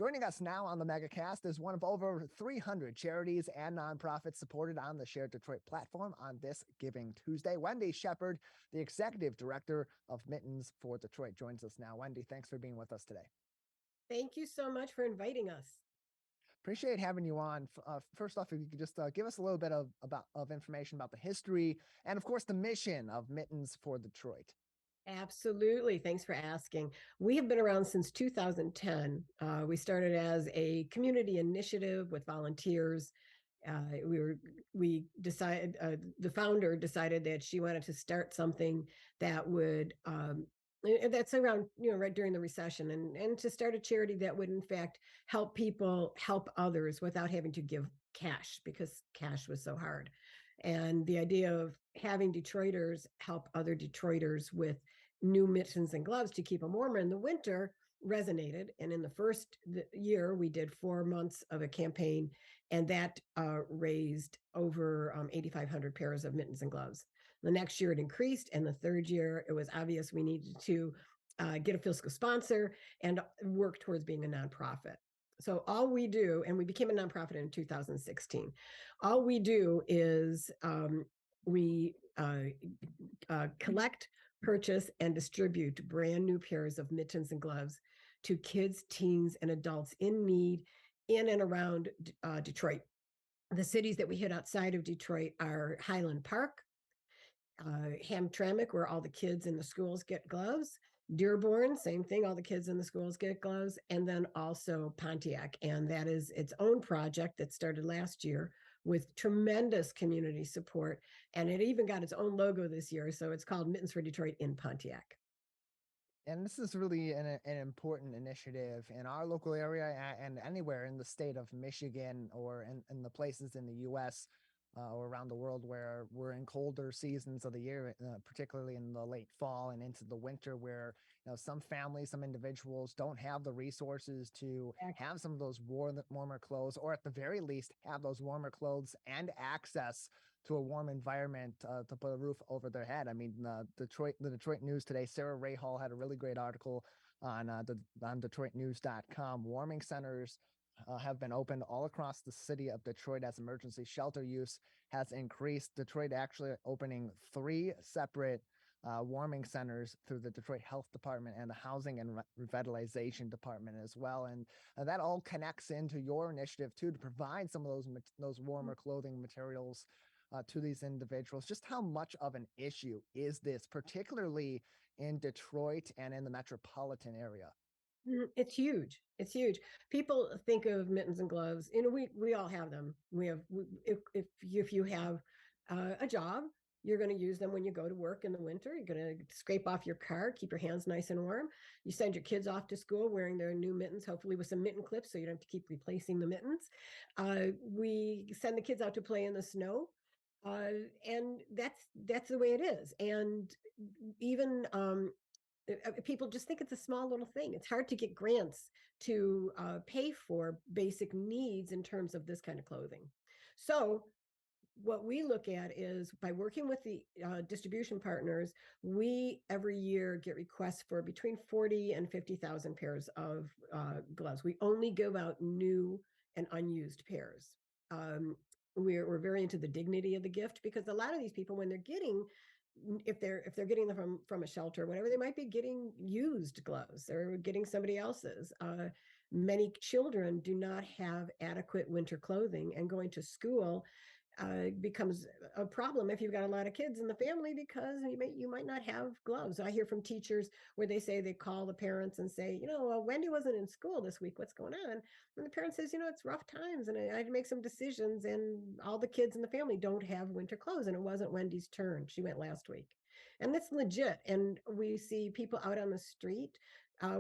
Joining us now on the Megacast is one of over 300 charities and nonprofits supported on the Shared Detroit platform on this Giving Tuesday. Wendy Shepherd, the executive director of Mittens for Detroit, joins us now. Wendy, thanks for being with us today. Thank you so much for inviting us. Appreciate having you on. First off, if you could just give us a little bit of information about the history and, of course, the mission of Mittens for Detroit. Absolutely. Thanks for asking. We have been around since 2010. We started as a community initiative with volunteers. The founder decided that she wanted to start something that would, that's around, right during the recession, and to start a charity that would in fact help people help others without having to give cash, because cash was so hard. And the idea of having Detroiters help other Detroiters with new mittens and gloves to keep them warmer in the winter resonated. And in the first year, we did 4 months of a campaign, and that raised over 8,500 pairs of mittens and gloves. The next year it increased, and the third year it was obvious we needed to get a fiscal sponsor and work towards being a nonprofit. So all we do, and we became a nonprofit in 2016, all we do is we collect, purchase, and distribute brand new pairs of mittens and gloves to kids, teens, and adults in need in and around Detroit. The cities that we hit outside of Detroit are Highland Park, Hamtramck, where all the kids in the schools get gloves, Dearborn, same thing, all the kids in the schools get gloves, and then also Pontiac. And that is its own project that started last year with tremendous community support. And it even got its own logo this year. So it's called Mittens for Detroit in Pontiac. And this is really an important initiative in our local area and anywhere in the state of Michigan or in the places in the U.S. Or around the world where we're in colder seasons of the year, particularly in the late fall and into the winter, where some families, some individuals don't have the resources to have some of those warmer clothes, or at the very least have those warmer clothes and access to a warm environment to put a roof over their head. I mean, the Detroit News today, Sarah Rahal had a really great article on DetroitNews.com. Warming centers have been opened all across the city of Detroit as emergency shelter use has increased. Detroit actually opening 3 separate warming centers through the Detroit Health Department and the Housing and Revitalization Department as well. And that all connects into your initiative too, to provide some of those warmer clothing materials to these individuals. Just how much of an issue is this, particularly in Detroit and in the metropolitan area? It's huge. It's huge. People think of mittens and gloves. We all have them. If you have a job, you're going to use them when you go to work in the winter. You're going to scrape off your car, keep your hands nice and warm. You send your kids off to school wearing their new mittens, hopefully with some mitten clips, so you don't have to keep replacing the mittens. We send the kids out to play in the snow. And that's the way it is. And even people just think it's a small little thing. It's hard to get grants to pay for basic needs in terms of this kind of clothing. So what we look at is, by working with the distribution partners, we every year get requests for between 40 and 50,000 pairs of gloves. We only give out new and unused pairs. We're very into the dignity of the gift, because a lot of these people, when they're getting, if they're getting them from a shelter or whatever, they might be getting used gloves or getting somebody else's. Many children do not have adequate winter clothing, and going to school becomes a problem if you've got a lot of kids in the family, because you might not have gloves. I hear from teachers where they say they call the parents and say, Wendy wasn't in school this week. What's going on? And the parent says, it's rough times, and I had to make some decisions, and all the kids in the family don't have winter clothes, and it wasn't Wendy's turn. She went last week. And that's legit. And we see people out on the street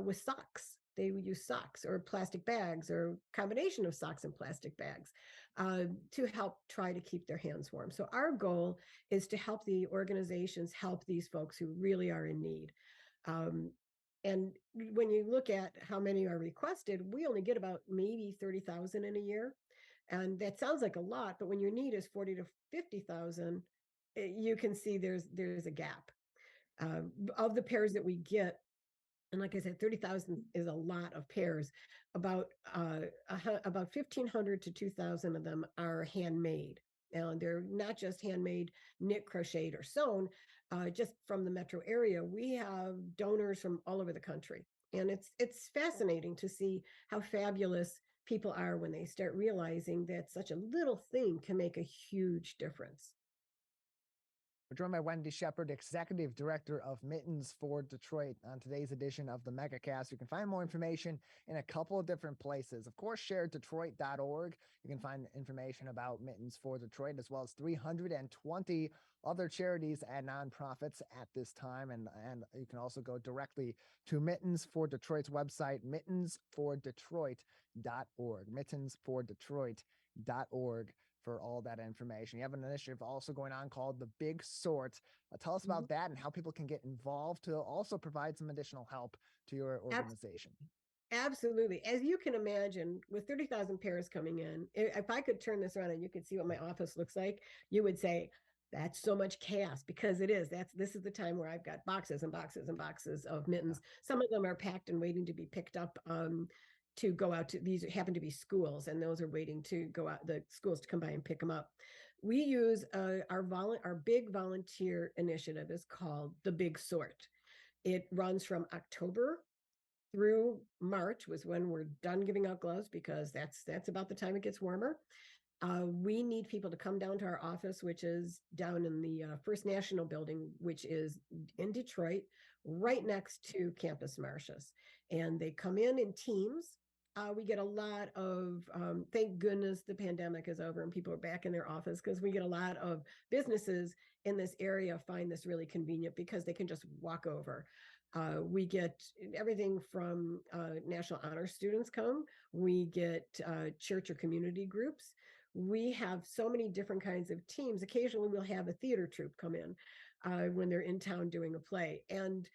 with socks. They use socks or plastic bags, or combination of socks and plastic bags, to help try to keep their hands warm. So our goal is to help the organizations help these folks who really are in need. And when you look at how many are requested, we only get about maybe 30,000 in a year. And that sounds like a lot, but when your need is 40 to 50,000, you can see there's a gap. Of the pairs that we get, And like I said, 30,000 is a lot of pairs. About 1,500 to 2,000 of them are handmade. And they're not just handmade, knit, crocheted, or sewn. Just from the metro area, we have donors from all over the country, and it's fascinating to see how fabulous people are when they start realizing that such a little thing can make a huge difference. We're joined by Wendy Shepherd, Executive Director of Mittens for Detroit, on today's edition of the Megacast. You can find more information in a couple of different places. Of course, sharedetroit.org. You can find information about Mittens for Detroit, as well as 320 other charities and nonprofits at this time. And you can also go directly to Mittens for Detroit's website, mittensfordetroit.org. Mittensfordetroit.org for all that information. You have an initiative also going on called The Big Sort. Tell us about that and how people can get involved to also provide some additional help to your organization. Absolutely. As you can imagine, with 30,000 pairs coming in, if I could turn this around and you could see what my office looks like, you would say, that's so much chaos, because it is. This is the time where I've got boxes and boxes and boxes of mittens. Some of them are packed and waiting to be picked up to go out to. These happen to be schools, and those are waiting to go out, the schools to come by and pick them up. We use our big volunteer initiative is called The Big Sort. It runs from October through March, was when we're done giving out gloves, because that's about the time it gets warmer. We need people to come down to our office, which is down in the First National Building, which is in Detroit, right next to Campus Martius. And they come in teams. We get a lot of, thank goodness the pandemic is over and people are back in their office, because we get a lot of businesses in this area find this really convenient because they can just walk over. We get everything from National Honor students come. We get church or community groups. We have so many different kinds of teams. Occasionally we'll have a theater troupe come in when they're in town doing a play. And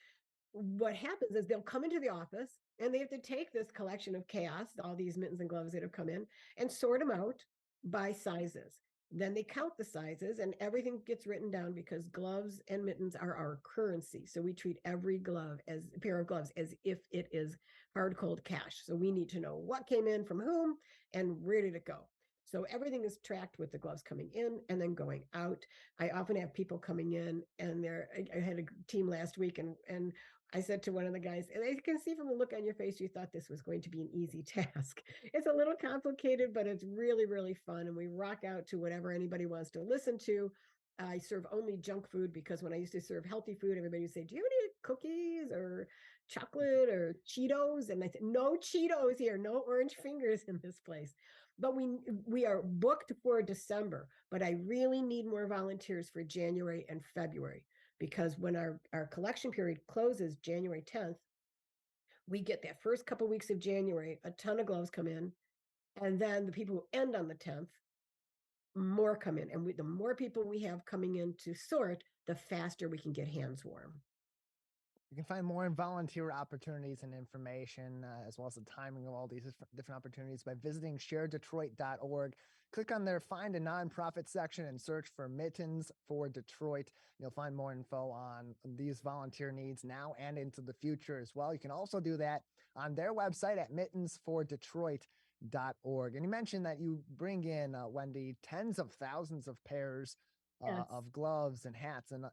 what happens is they'll come into the office and they have to take this collection of chaos, all these mittens and gloves that have come in, and sort them out by sizes. Then they count the sizes and everything gets written down, because gloves and mittens are our currency. So we treat every glove as a pair of gloves as if it is hard cold cash. So we need to know what came in from whom and where did it go. So everything is tracked with the gloves coming in and then going out. I often have people coming in, and I had a team last week, and I said to one of the guys, and I can see from the look on your face, you thought this was going to be an easy task. It's a little complicated, but it's really, really fun. And we rock out to whatever anybody wants to listen to. I serve only junk food, because when I used to serve healthy food, everybody would say, do you have any cookies or chocolate or Cheetos? And I said, no Cheetos here, no orange fingers in this place. But we are booked for December, but I really need more volunteers for January and February, because when our collection period closes January 10th, we get that first couple of weeks of January, a ton of gloves come in. And then the people who end on the 10th, more come in. And the more people we have coming in to sort, the faster we can get hands warm. You can find more volunteer opportunities and information, as well as the timing of all these different opportunities, by visiting sharedetroit.org. Click on their Find a Nonprofit section and search for Mittens for Detroit. You'll find more info on these volunteer needs now and into the future as well. You can also do that on their website at mittensfordetroit.org. And you mentioned that you bring in, Wendy, tens of thousands of pairs of gloves and hats and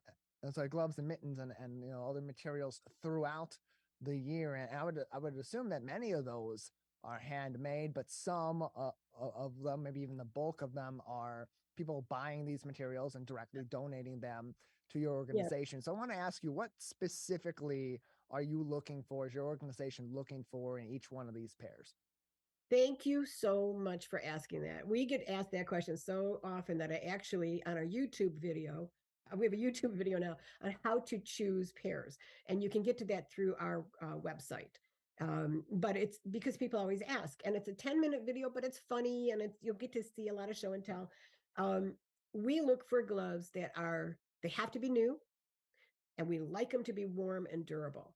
gloves and mittens and other materials throughout the year. And I would assume that many of those are handmade, but some of them, maybe even the bulk of them, are people buying these materials and directly donating them to your organization. So I want to ask you, what specifically are you looking for? Is your organization looking for in each one of these pairs? Thank you so much for asking that. We get asked that question so often that I actually, on our YouTube video, we have a YouTube video now on how to choose pairs, and you can get to that through our website. But it's because people always ask, and it's a 10-minute video, but it's funny, and you'll get to see a lot of show and tell. We look for gloves they have to be new, and we like them to be warm and durable.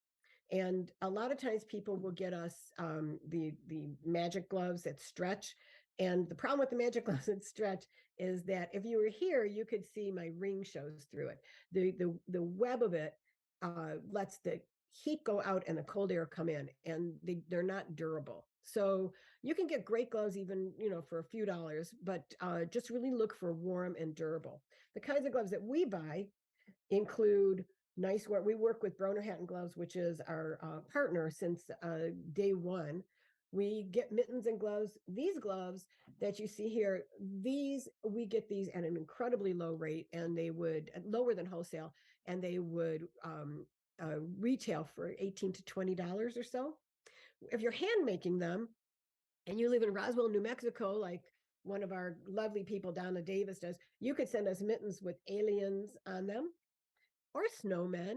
And a lot of times people will get us the magic gloves that stretch. And the problem with the magic gloves that stretch is that if you were here, you could see my ring shows through it. The web of it lets the heat go out and the cold air come in, and they're not durable. So you can get great gloves even, for a few dollars, but just really look for warm and durable. The kinds of gloves that we buy include nice work. We work with Broner Hatton Gloves, which is our partner since day one. We get mittens and gloves. These gloves that you see here, we get these at an incredibly low rate, and they would lower than wholesale, and they would retail for $18 to $20 or so. If you're hand making them, and you live in Roswell, New Mexico, like one of our lovely people, Donna Davis, does, you could send us mittens with aliens on them or snowmen.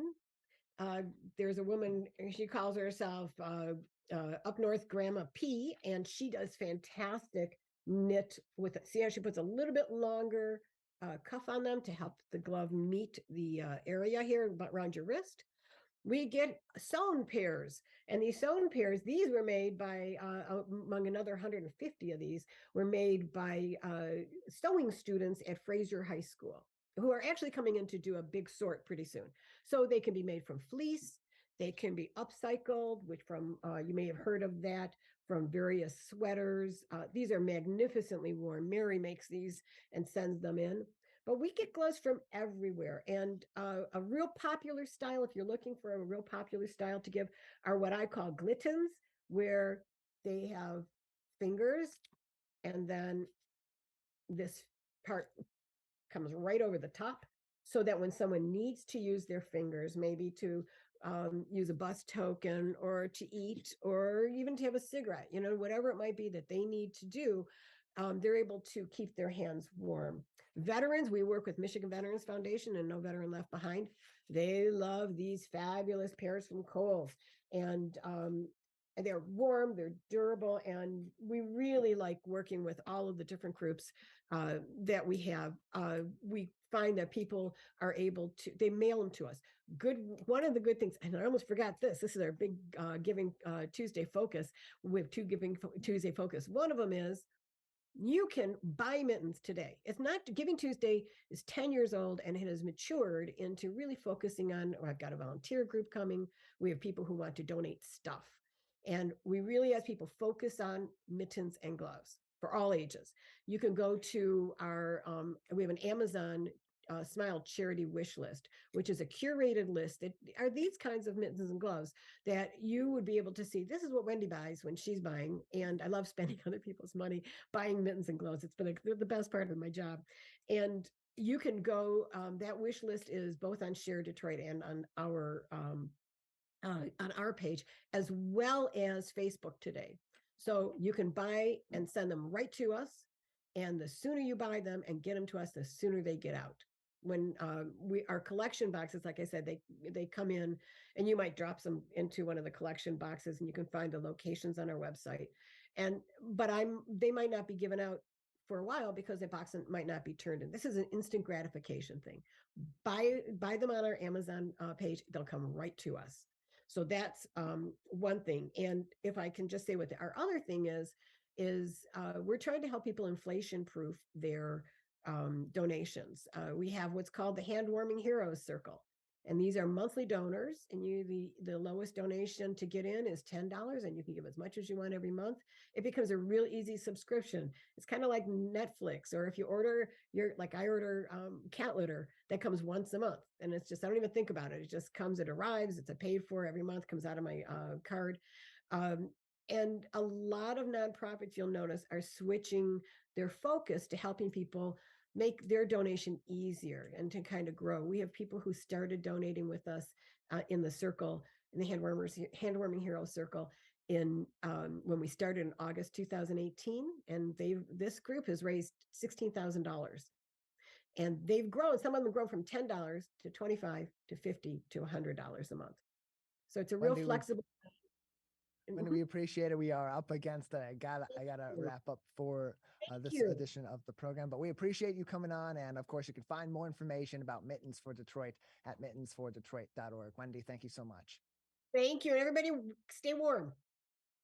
Uh, there's a woman, she calls herself Up North Grandma P, and she does fantastic knit with it. See how she puts a little bit longer cuff on them to help the glove meet the area here around your wrist. We get sewn pairs, and these sewn pairs, these were made by among another 150 of these were made by sewing students at Fraser High School, who are actually coming in to do a big sort pretty soon. So they can be made from fleece, they can be upcycled, which from you may have heard of that, from various sweaters. These are magnificently worn. Mary makes these and sends them in. But we get gloves from everywhere. And a real popular style, if you're looking for a real popular style to give, are what I call glittens, where they have fingers, and then this part comes right over the top, so that when someone needs to use their fingers, maybe to use a bus token or to eat or even to have a cigarette, whatever it might be that they need to do, they're able to keep their hands warm. Veterans, we work with Michigan Veterans Foundation and No Veteran Left Behind. They love these fabulous pairs from Kohl's, and they're warm, they're durable, and we really like working with all of the different groups that we have. We find that people are able to, they mail them to us. One of the good things, and I almost forgot this is our big Giving Tuesday focus. We have two Giving Tuesday focus. One of them is you can buy mittens today. It's not, Giving Tuesday is 10 years old, and it has matured into really focusing on, I've got a volunteer group coming. We have people who want to donate stuff. And we really, as people, focus on mittens and gloves for all ages. You can go to we have an Amazon Smile charity wish list, which is a curated list that are these kinds of mittens and gloves that you would be able to see. This is what Wendy buys when she's buying. And I love spending other people's money buying mittens and gloves. It's been the best part of my job. And you can go, that wish list is both on Share Detroit and on our page, as well as Facebook today. So you can buy and send them right to us. And the sooner you buy them and get them to us, the sooner they get out. When our collection boxes, like I said, they come in, and you might drop some into one of the collection boxes, and you can find the locations on our website. But they might not be given out for a while because the box might not be turned in. This is an instant gratification thing. Buy them on our Amazon page; they'll come right to us. So that's one thing. And if I can just say what our other thing is we're trying to help people inflation proof their donations. We have what's called the Hand Warming Heroes Circle. And these are monthly donors, and the lowest donation to get in is $10, and you can give as much as you want every month. It becomes a real easy subscription. It's kind of like Netflix, or if you order I order cat litter that comes once a month, and it's just, I don't even think about it. It just comes, it arrives, it's a paid for every month, comes out of my card. And a lot of nonprofits, you'll notice, are switching their focus to helping people make their donation easier and to kind of grow. We have people who started donating with us in the circle, in the Handwarming Hero Circle, in when we started in August 2018, and this group has raised $16,000, and they've grown. Some of them have grown from $10 to $25 to $50 to $100 a month. So it's a real flexible. Wendy, we appreciate it. We are up against it. I gotta wrap up for this edition of the program, but we appreciate you coming on. And of course, you can find more information about Mittens for Detroit at mittensfordetroit.org. Wendy, thank you so much. Thank you. And everybody stay warm.